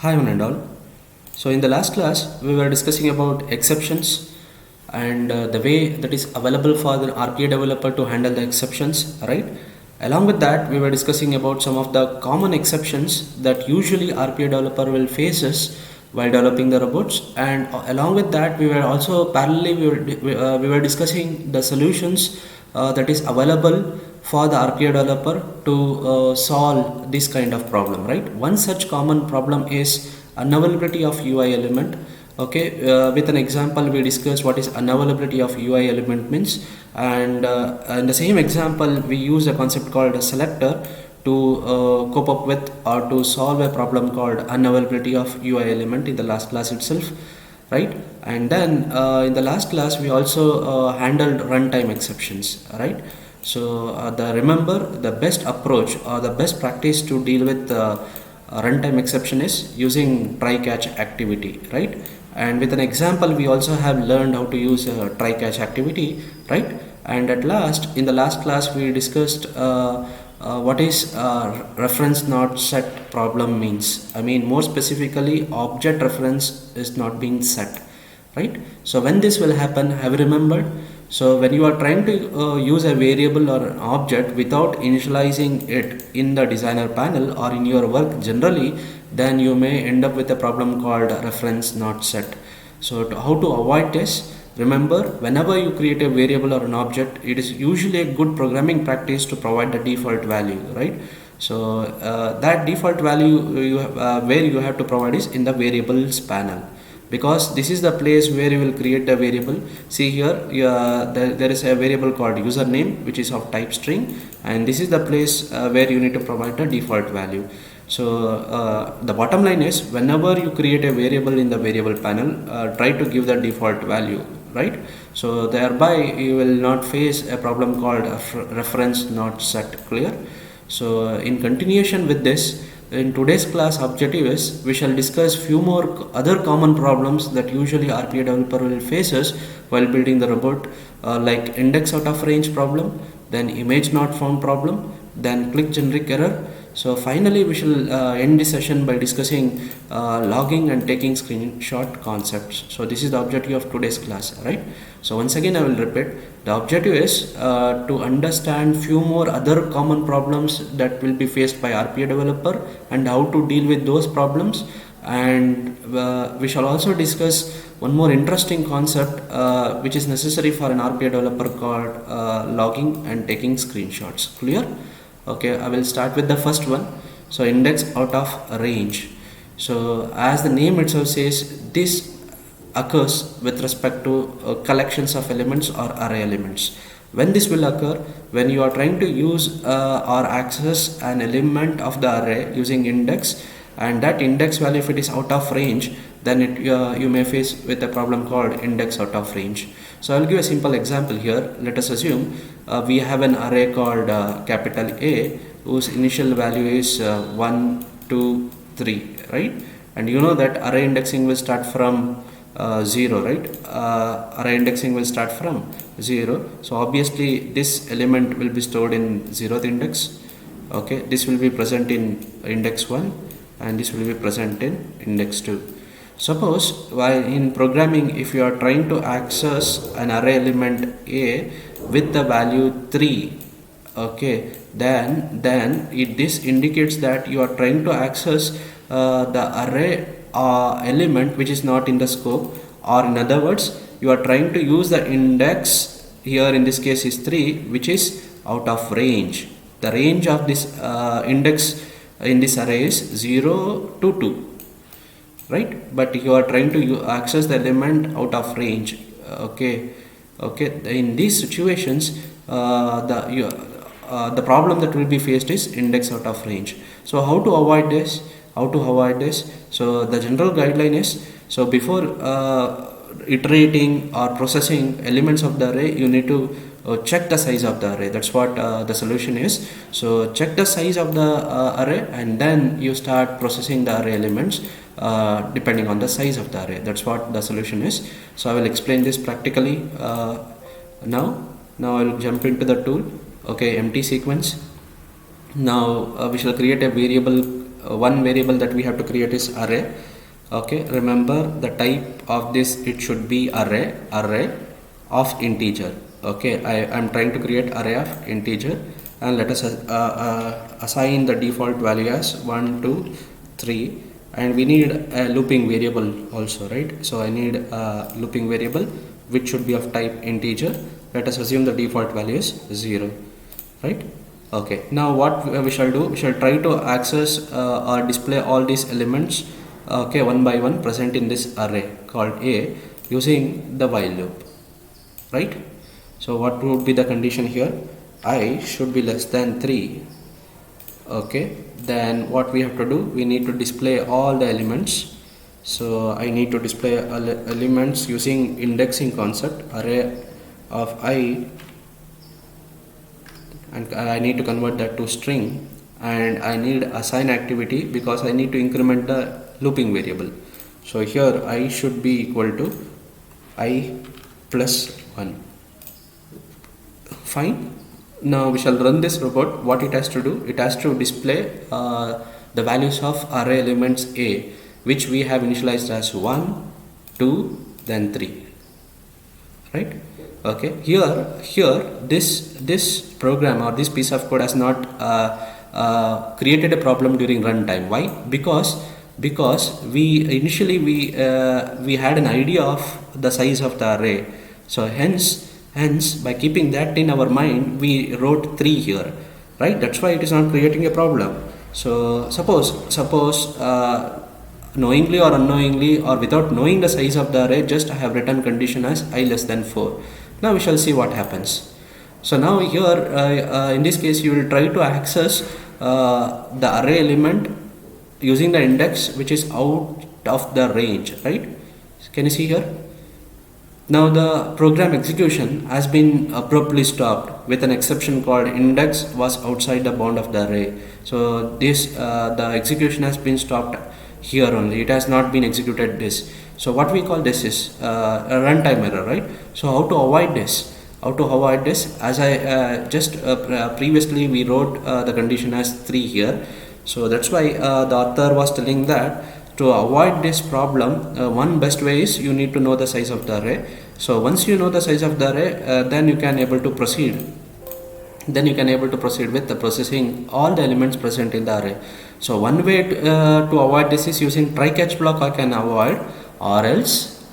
Hi one and all. So in the last class we were discussing about exceptions and the way that is available for the RPA developer to handle the exceptions, right? Along with that we were discussing about some of the common exceptions that usually RPA developer will faces while developing the robots, and along with that we were also parallelly we were discussing the solutions that is available for the RPA developer to solve this kind of problem, right? One such common problem is unavailability of UI element. Okay, with an example we discussed what is unavailability of UI element means, and in the same example we use a concept called a selector to cope up with or to solve a problem called unavailability of UI element in the last class itself, right? And then in the last class we also handled runtime exceptions, right? So remember the best approach or the best practice to deal with runtime exception is using try catch activity, right? And with an example we also have learned how to use try catch activity, right? And at last in the last class we discussed what is reference not set problem means. I mean, more specifically object reference is not being set, right? So when this will happen, have you remembered? So when you are trying to use a variable or an object without initializing it in the designer panel or in your work generally, then you may end up with a problem called reference not set. So how to avoid this? Remember, whenever you create a variable or an object, it is usually a good programming practice to provide the default value, right? So that default value where you have to provide is in the variables panel, because this is the place where you will create the variable. See here, there is a variable called username which is of type string, and this is the place where you need to provide the default value. So the bottom line is, whenever you create a variable in the variable panel, try to give the default value, right? So thereby you will not face a problem called reference not set. Clear? So in continuation with this, in today's class objective is we shall discuss few more other common problems that usually RPA developer will faces while building the robot, like index out of range problem, then image not found problem, then click generic error. So finally we shall end this session by discussing logging and taking screenshot concepts. So this is the objective of today's class, right? So once again I will repeat, the objective is to understand few more other common problems that will be faced by RPA developer and how to deal with those problems, and we shall also discuss one more interesting concept which is necessary for an RPA developer called logging and taking screenshots. Clear? Okay, I will start with the first one. So index out of range. So as the name itself says, this occurs with respect to collections of elements or array elements. When this will occur, when you are trying to use or access an element of the array using index, and that index value, if it is out of range, then you may face with a problem called index out of range. So I will give a simple example here. Let us assume we have an array called capital A whose initial value is 1, 2, 3, right? And you know that array indexing will start from 0, right? Array indexing will start from 0. So obviously this element will be stored in 0th index. Okay, this will be present in index 1 and this will be present in index 2. Suppose while in programming, if you are trying to access an array element A with the value 3, okay, then this indicates that you are trying to access the array element which is not in the scope, or in other words you are trying to use the index here, in this case is 3, which is out of range. The range of this index in this array is 0 to 2, right? But you are trying to access the element out of range. Okay, in these situations the problem that will be faced is index out of range. So how to avoid this? So the general guideline is, so before iterating or processing elements of the array, you need to check the size of the array. That's what the solution is. So check the size of the array and then you start processing the array elements depending on the size of the array. That's what the solution is. So I will explain this practically now I will jump into the tool. Okay, empty sequence. Now we shall create a variable one variable that we have to create is array. Okay, remember the type of this, it should be array of integer. Okay, I'm trying to create array of integer, and let us assign the default value as 1 2 3, and we need a looping variable also, right? So I need a looping variable which should be of type integer. Let us assume the default value is 0, right? Okay, now what we shall do, we shall try to access or display all these elements, okay, one by one present in this array called A using the while loop, right? So what would be the condition here? I should be less than 3. Okay, then what we have to do, we need to display all the elements. So I need to display elements using indexing concept, array of I, and I need to convert that to string, and I need assign activity because I need to increment the looping variable. So here I should be equal to I plus 1. Fine. Now we shall run this robot. What it has to do, it has to display the values of array elements A, which we have initialized as 1 2 then 3, right? Okay, here this program or this piece of code has not created a problem during runtime. Why? Because we initially we had an idea of the size of the array, so hence by keeping that in our mind, we wrote 3 here, right? That's why it is not creating a problem. So suppose knowingly or unknowingly or without knowing the size of the array, just I have written condition as I less than 4. Now we shall see what happens. So now here in this case you will try to access the array element using the index which is out of the range, right? Can you see here? Now the program execution has been abruptly stopped with an exception called index was outside the bound of the array. So this the execution has been stopped here only, it has not been executed this. So what we call this is a runtime error, right? So how to avoid this? As I just previously we wrote the condition as 3 here. So that's why the author was telling that to avoid this problem, one best way is you need to know the size of the array. So once you know the size of the array, then you can able to proceed. With the processing all the elements present in the array. So one way to avoid this is using try catch block. I can avoid, or else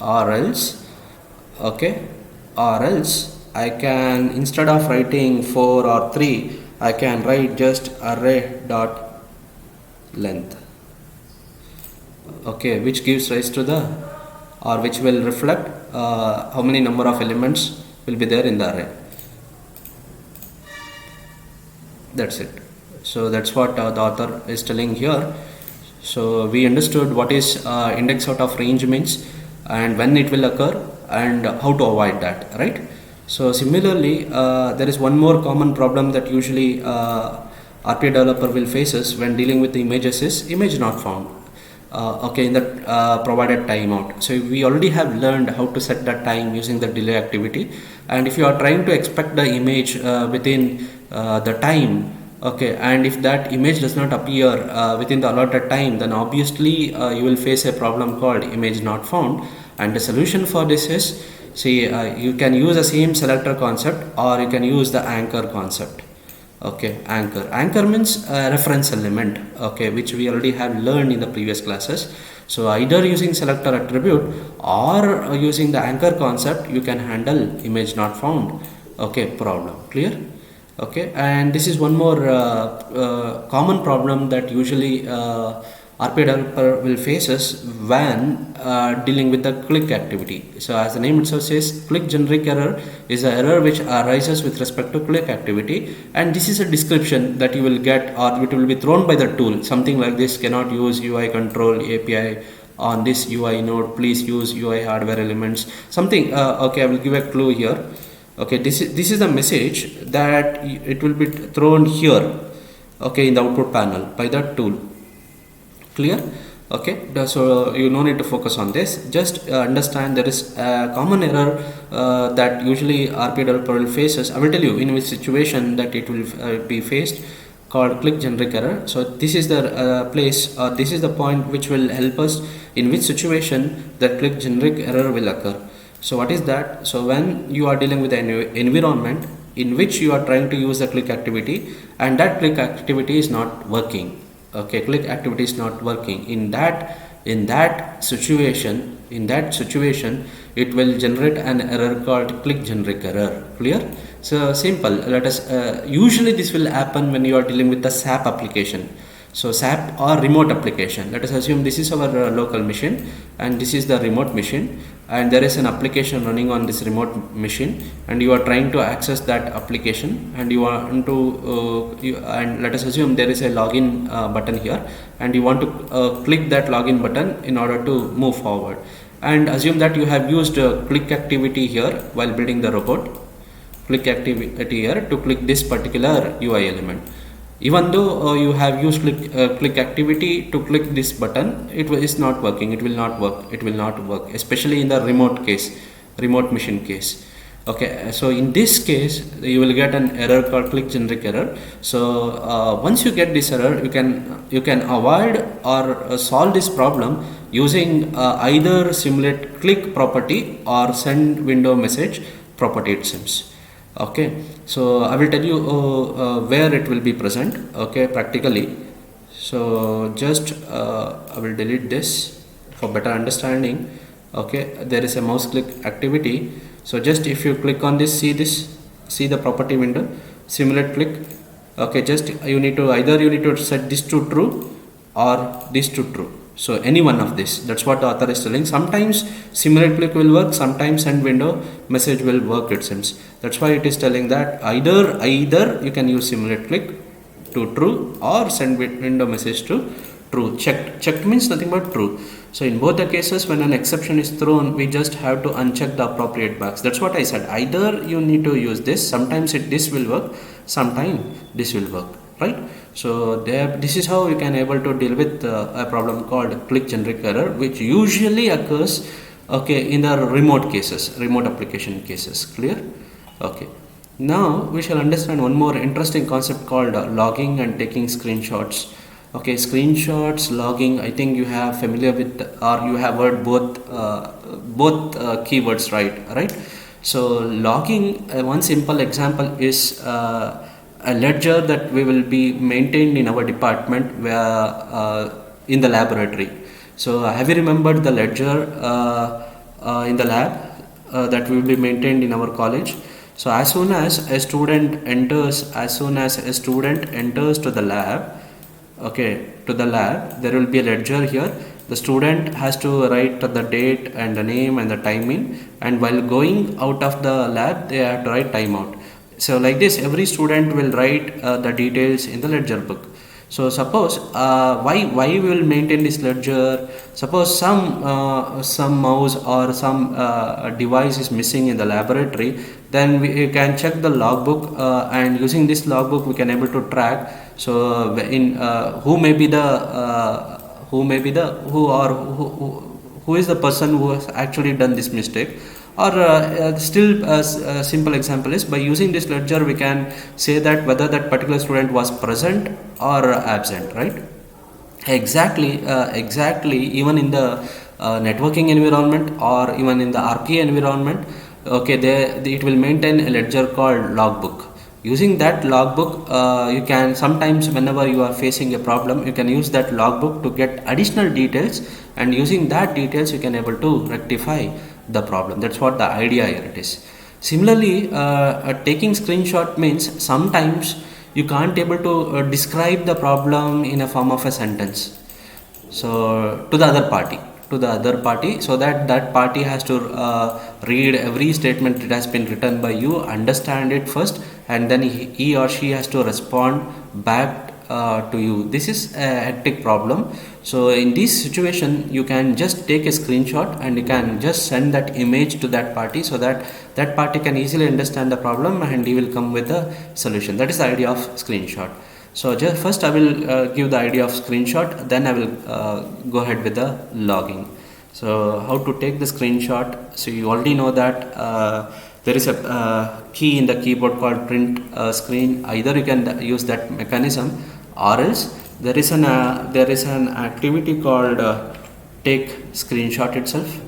I can, instead of writing 4 or 3, I can write just array dot length, okay, which gives rise to the, or which will reflect how many number of elements will be there in the array. That's it. So that's what the author is telling here. So we understood what is index out of range means and when it will occur and how to avoid that, right? So similarly, there is one more common problem that usually RPA developer will faces when dealing with the images is image not found. Okay, in the provided timeout. So we already have learned how to set that time using the delay activity, and if you are trying to expect the image within the time, okay, and if that image does not appear within the allotted time, then obviously you will face a problem called image not found. And the solution for this is, see, you can use the same selector concept or you can use the anchor concept. Okay, anchor means reference element, okay, which we already have learned in the previous classes. So either using selector attribute or using the anchor concept, you can handle image not found, okay, problem. Clear? Okay, and this is one more common problem that usually RPA developer will faces when dealing with the click activity. So as the name itself says, click generic error is an error which arises with respect to click activity, and this is a description that you will get or it will be thrown by the tool, something like this: cannot use UI control API on this UI node, please use UI hardware elements, something. Okay, I will give a clue here. Okay, this is the message that it will be thrown here, okay, in the output panel by the tool. Clear? Okay, so you no need to focus on this, just understand there is a common error that usually RPA developer will faces. I will tell you in which situation that it will be faced, called click generic error. So this is the place, or this is the point which will help us in which situation the click generic error will occur. So what is that? So when you are dealing with an environment in which you are trying to use the click activity and that click activity is not working. Okay, click activity is not working. In that situation, it will generate an error called click generic error. Clear? So simple. Let us usually this will happen when you are dealing with the SAP application. So SAP or remote application. Let us assume this is our local machine and this is the remote machine, and there is an application running on this remote machine, and you are trying to access that application, and you want to and let us assume there is a login button here, and you want to click that login button in order to move forward, and assume that you have used click activity here while building the robot. Click activity here to click this particular UI element. Even though you have used click activity to click this button, it is not working. It will not work, especially in the remote machine case. Okay, so in this case you will get an error called click generic error. So once you get this error, you can avoid or solve this problem using either simulate click property or send window message property, it seems. Okay, so I will tell you where it will be present, okay, practically. So just I will delete this for better understanding. Okay, there is a mouse click activity. So just if you click on this, see the property window, simulate click. Okay, just you need to set this to true or this to true. So any one of this, that's what the author is telling. Sometimes simulate click will work, sometimes send window message will work, it seems. That's why it is telling that either you can use simulate click to true or send window message to true. Checked means nothing but true. So in both the cases, when an exception is thrown, we just have to uncheck the appropriate box. That's what I said. Either you need to use this, sometimes this will work, sometimes this will work, right? So this is how you can able to deal with a problem called click generic error, which usually occurs, okay, in the remote application cases. Clear? Okay, now we shall understand one more interesting concept called logging and taking screenshots. Okay, screenshots, logging, I think you have familiar with, or you have heard both keywords, right? So logging, one simple example is a ledger that we will be maintained in our department where in the laboratory. So have you remembered the ledger in the lab that will be maintained in our college? So as soon as a student enters to the lab, there will be a ledger here. The student has to write the date and the name and the timing, and while going out of the lab they have to write timeout. So like this, every student will write the details in the ledger book. So suppose why we will maintain this ledger? Suppose some mouse or some device is missing in the laboratory, then we can check the logbook, and using this logbook we can able to track. So in who is the person who has actually done this mistake. Or still a simple example is, by using this ledger we can say that whether that particular student was present or absent, right? Exactly, even in the networking environment or even in the RPA environment, okay, it will maintain a ledger called logbook. Using that logbook, you can sometimes, whenever you are facing a problem, you can use that logbook to get additional details, and using that details you can able to rectify the problem. That's what the idea here it is. Similarly, taking screenshot means sometimes you can't able to describe the problem in a form of a sentence, so to the other party, so that party has to read every statement that has been written by you, understand it first, and then he or she has to respond back to you. This is a hectic problem. So in this situation you can just take a screenshot and you can just send that image to that party, so that that party can easily understand the problem and he will come with a solution. That is the idea of screenshot. So just first I will give the idea of screenshot, then I will go ahead with the logging. So how to take the screenshot? So you already know that there is a key in the keyboard called print screen. Either you can use that mechanism, or else there is an activity called take screenshot itself.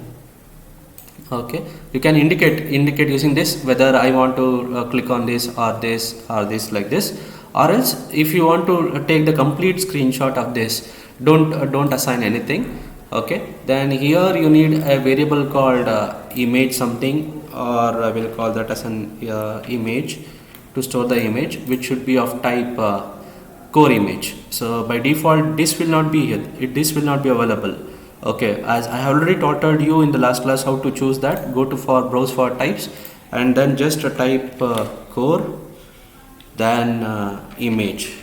Okay, you can indicate using this whether I want to click on this or this like this, or else if you want to take the complete screenshot of this, don't assign anything. Okay, then here you need a variable called image something, or I will call that as an image, to store the image, which should be of type core image. So by default this will not be here, this will not be available. Okay, as I have already taught you in the last class how to choose that. Go to browse for types and then just type core, then image.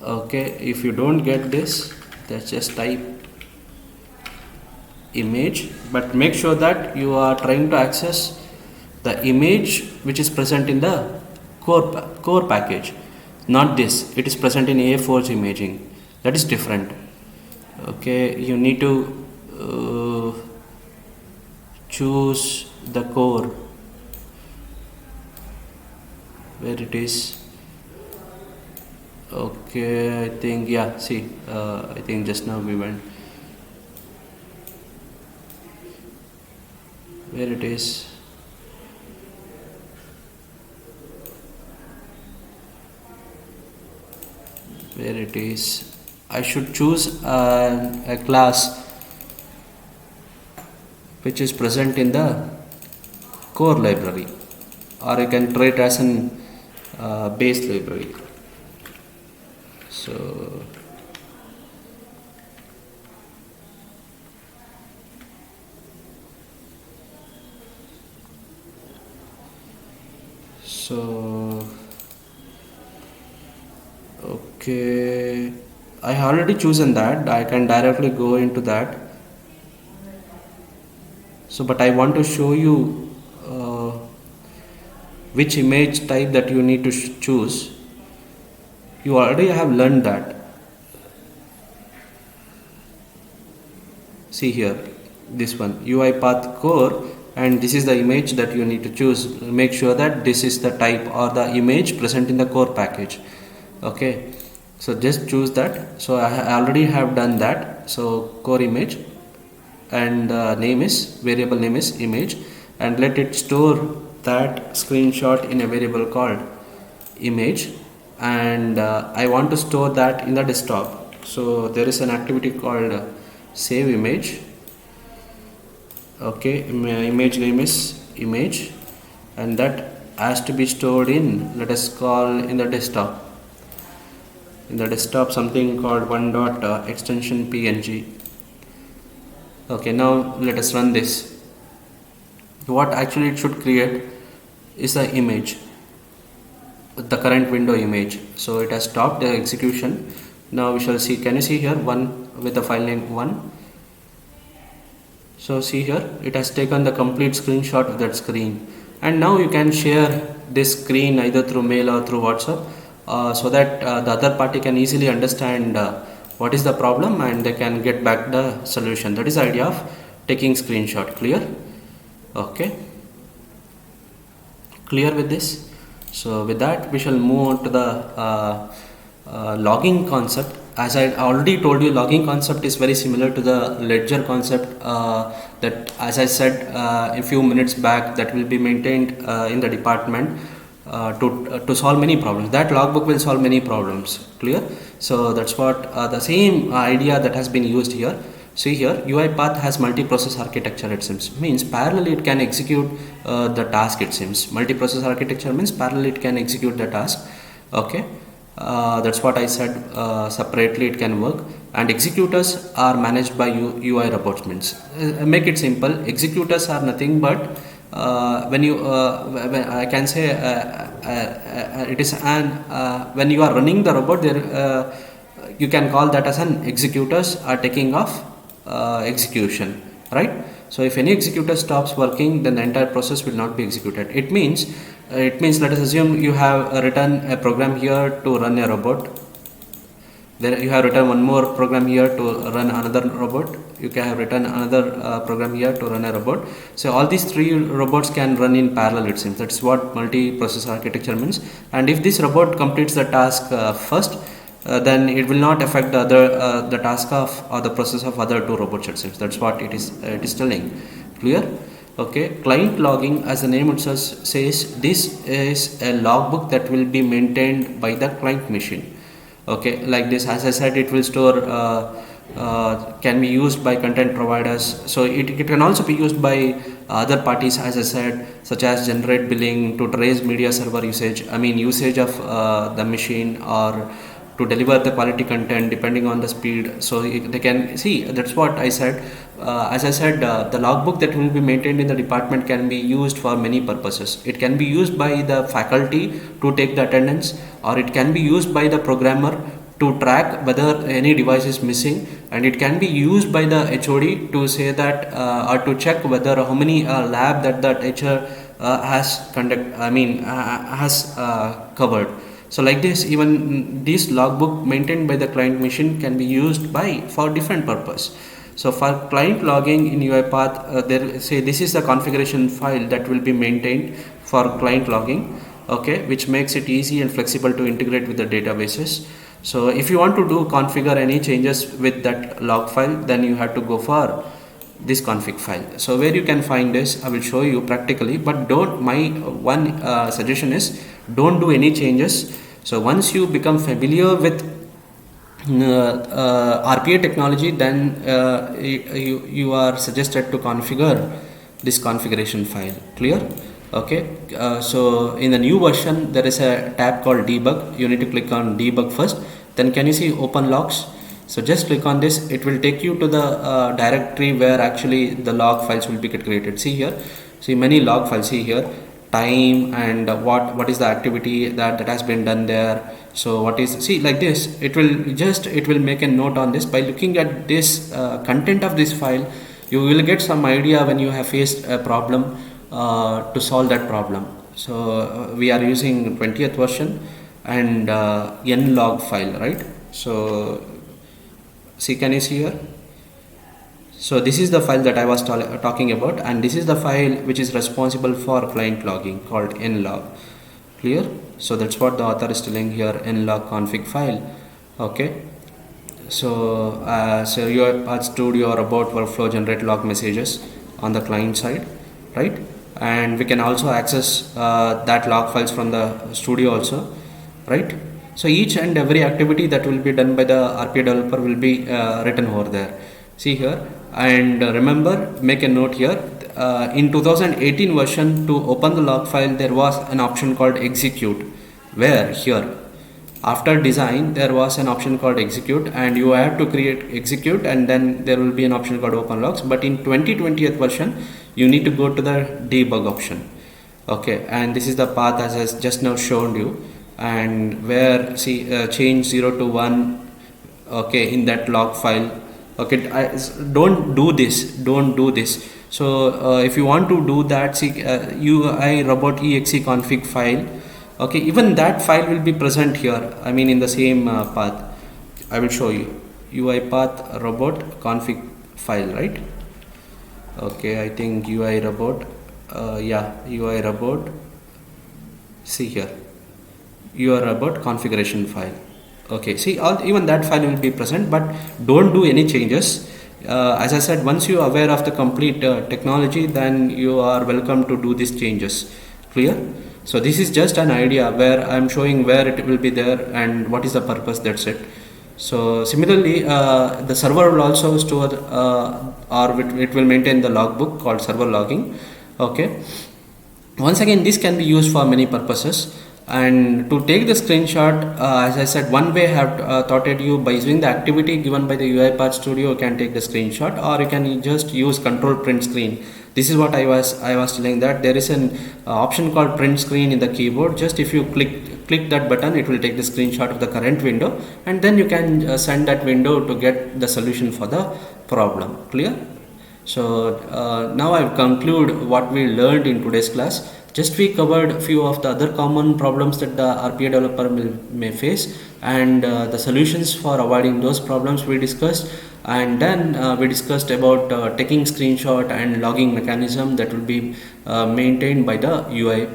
Okay, if you don't get this, let's just type image, but make sure that you are trying to access the image which is present in the core package, not this. It is present in A4's imaging, that is different. Okay, you need to choose the core where it is. Okay, I think, yeah, see, I think just now we went where it is. Where it is, I should choose a class which is present in the core library, or I can try it as an base library. So okay, I have already chosen that. I can directly go into that. So but I want to show you which image type that you need to choose. You already have learned that. See here, this one, UiPath core, and this is the image that you need to choose. Make sure that this is the type or the image present in the core package. Okay, so just choose that. So I already have done that. So core image, and variable name is image, and let it store that screenshot in a variable called image, and I want to store that in the desktop. So there is an activity called save image. Okay, my image name is image, and that has to be stored in, let us call, in the desktop. In the desktop, something called extension png. Okay, now let us run this. What actually it should create is the image, the current window image. So it has stopped the execution. Now we shall see. Can you see here, one with the file name 1? So see here, it has taken the complete screenshot of that screen, and now you can share this screen either through mail or through WhatsApp, so that the other party can easily understand what is the problem, and they can get back the solution. That is the idea of taking screenshot. Clear? Okay, clear with this? So with that, we shall move on to the logging concept. As I already told you, logging concept is very similar to the ledger concept that, as I said a few minutes back, that will be maintained in the department to solve many problems. That logbook will solve many problems. Clear? So that's what the same idea that has been used here. See here, UiPath has multi-process architecture. It seems, means parallelly it can execute the task. It seems multi-process architecture means parallelly it can execute the task. Okay, that's what I said. Separately it can work, and executors are managed by UI robots. Means make it simple. Executors are nothing but when I can say it is an when you are running the robot, there you can call that as an executors are taking off execution, right? So if any executor stops working, then the entire process will not be executed. It means let us assume you have written a program here to run a robot. There you have written one more program here to run another robot. You can have written another program here to run a robot. So all these three robots can run in parallel, it seems. That's what multi-processor architecture means. And if this robot completes the task first, then it will not affect the other the task of or the process of other two robots, it seems. That's what it is telling. Clear? Okay. Client logging, as the name itself says, this is a logbook that will be maintained by the client machine. Okay, like this, as I said, it will store can be used by content providers, so it can also be used by other parties, as I said, such as generate billing, to trace media server usage, I mean usage of the machine, or to deliver the quality content depending on the speed. So they can see, that's what I said. As I said, the logbook that will be maintained in the department can be used for many purposes. It can be used by the faculty to take the attendance, or it can be used by the programmer to track whether any device is missing, and it can be used by the HOD to say that or to check whether how many lab that HR has covered. So like this, even this logbook maintained by the client machine can be used by for different purpose. So for client logging in UiPath, there say this is the configuration file that will be maintained for client logging, okay, which makes it easy and flexible to integrate with the databases. So if you want to do configure any changes with that log file, then you have to go for this config file. So where you can find this, I will show you practically, but don't, my one suggestion is don't do any changes. So once you become familiar with RPA technology, then you are suggested to configure this configuration file. Clear? Okay. So in the new version, there is a tab called debug. You need to click on debug first. Then can you see open logs? So just click on this. It will take you to the directory where actually the log files will be created. See here. See many log files. See here, time and what is the activity that has been done there. So what is, see like this, it will make a note on this. By looking at this content of this file, you will get some idea when you have faced a problem to solve that problem. So we are using 20th version and nlog file, right? So see, can you see here? So this is the file that I was talking about, and this is the file which is responsible for client logging, called nlog. Clear? So that's what the author is telling here, nlog config file. Okay. So UiPath Studio or about workflow generate log messages on the client side, right? And we can also access that log files from the studio also, right? So each and every activity that will be done by the RPA developer will be written over there. See here, and remember, make a note here. In 2018 version, to open the log file, there was an option called execute, where here after design there was an option called execute, and you have to create execute, and then there will be an option called open logs. But in 2020th version, you need to go to the debug option. Okay, and this is the path as I just now shown you, and where see change 0 to 1, okay, in that log file. Okay, don't do this. So if you want to do that, see UI robot exe config file. Okay, even that file will be present here, I mean in the same path. I will show you UiPath robot config file, right? Okay, I think UI robot, UI robot, see here, UI robot configuration file. Okay, see, even that file will be present, but don't do any changes. As I said, once you are aware of the complete technology, then you are welcome to do these changes. Clear? So this is just an idea where I am showing where it will be there and what is the purpose, that's it. So similarly, the server will also store or it will maintain the logbook called server logging. Okay, once again, this can be used for many purposes. And to take the screenshot, as I said, one way I have taught you, by using the activity given by the UiPath Studio, you can take the screenshot, or you can just use control print screen. This is what I was telling, that there is an option called print screen in the keyboard. Just if you click that button, it will take the screenshot of the current window, and then you can send that window to get the solution for the problem. Clear? So now I have concluded what we learned in today's class. Just we covered a few of the other common problems that the RPA developer may face, and the solutions for avoiding those problems we discussed. And then we discussed about taking screenshot and logging mechanism that will be maintained by the UI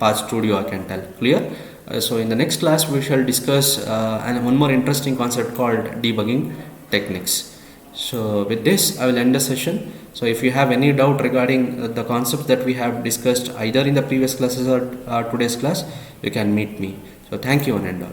Path Studio, I can tell. Clear? So in the next class we shall discuss and one more interesting concept called debugging techniques. So with this I will end the session. So if you have any doubt regarding the concepts that we have discussed either in the previous classes or today's class, you can meet me. So thank you one and all.